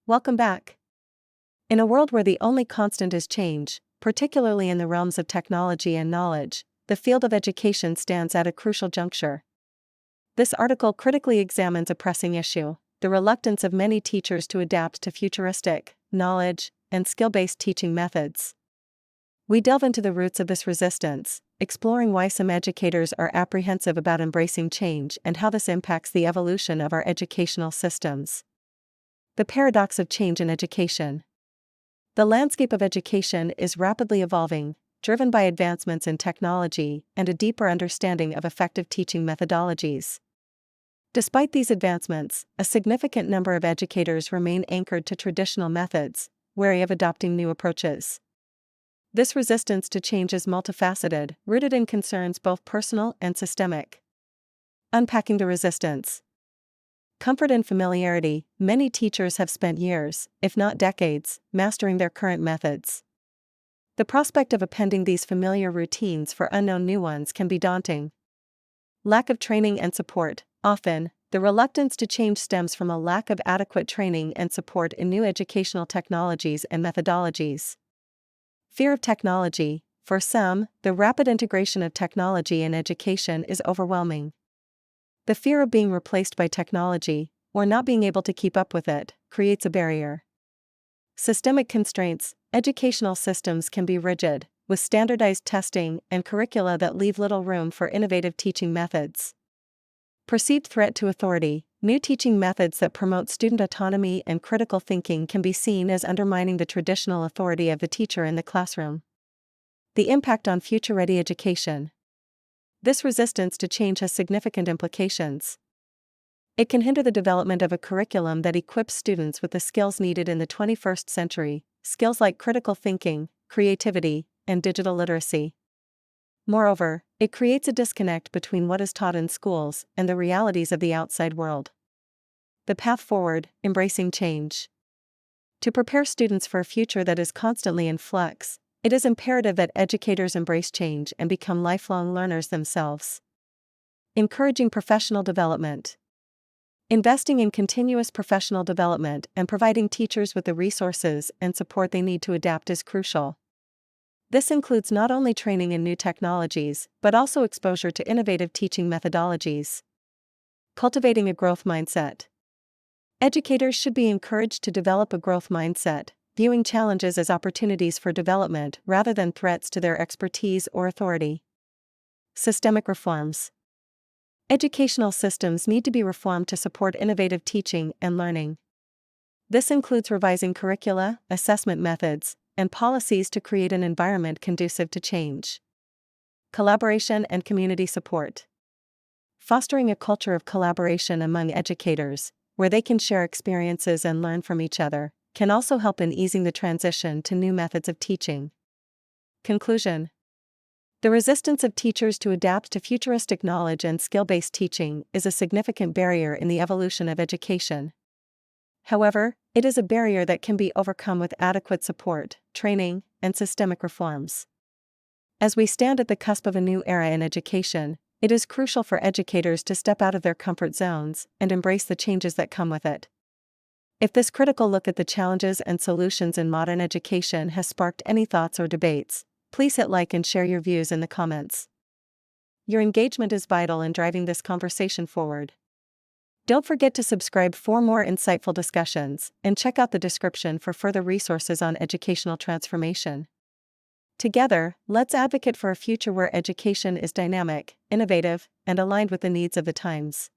Welcome back. In a world where the only constant is change, particularly in the realms of technology and knowledge, the field of education stands at a crucial juncture. This article critically examines a pressing issue: the reluctance of many teachers to adapt to futuristic, knowledge, and skill-based teaching methods. We delve into the roots of this resistance, exploring why some educators are apprehensive about embracing change and how this impacts the evolution of our educational systems. The paradox of change in education. The landscape of education is rapidly evolving, driven by advancements in technology and a deeper understanding of effective teaching methodologies. Despite these advancements, a significant number of educators remain anchored to traditional methods, wary of adopting new approaches. This resistance to change is multifaceted, rooted in concerns both personal and systemic. Unpacking the resistance. Comfort and familiarity. Many teachers have spent years, if not decades, mastering their current methods. The prospect of appending these familiar routines for unknown new ones can be daunting. Lack of training and support. Often, the reluctance to change stems from a lack of adequate training and support in new educational technologies and methodologies. Fear of technology. For some, the rapid integration of technology in education is overwhelming. The fear of being replaced by technology, or not being able to keep up with it, creates a barrier. Systemic constraints. Educational systems can be rigid, with standardized testing and curricula that leave little room for innovative teaching methods. Perceived threat to authority. New teaching methods that promote student autonomy and critical thinking can be seen as undermining the traditional authority of the teacher in the classroom. The impact on future-ready education. This resistance to change has significant implications. It can hinder the development of a curriculum that equips students with the skills needed in the 21st century, skills like critical thinking, creativity, and digital literacy. Moreover, it creates a disconnect between what is taught in schools and the realities of the outside world. The path forward: embracing change. To prepare students for a future that is constantly in flux, it is imperative that educators embrace change and become lifelong learners themselves. Encouraging professional development. Investing in continuous professional development and providing teachers with the resources and support they need to adapt is crucial. This includes not only training in new technologies, but also exposure to innovative teaching methodologies. Cultivating a growth mindset. Educators should be encouraged to develop a growth mindset, viewing challenges as opportunities for development rather than threats to their expertise or authority. Systemic reforms. Educational systems need to be reformed to support innovative teaching and learning. This includes revising curricula, assessment methods, and policies to create an environment conducive to change. Collaboration and community support. Fostering a culture of collaboration among educators, where they can share experiences and learn from each other, can also help in easing the transition to new methods of teaching. Conclusion. The resistance of teachers to adapt to futuristic knowledge and skill-based teaching is a significant barrier in the evolution of education. However, it is a barrier that can be overcome with adequate support, training, and systemic reforms. As we stand at the cusp of a new era in education, it is crucial for educators to step out of their comfort zones and embrace the changes that come with it. If this critical look at the challenges and solutions in modern education has sparked any thoughts or debates, please hit like and share your views in the comments. Your engagement is vital in driving this conversation forward. Don't forget to subscribe for more insightful discussions, and check out the description for further resources on educational transformation. Together, let's advocate for a future where education is dynamic, innovative, and aligned with the needs of the times.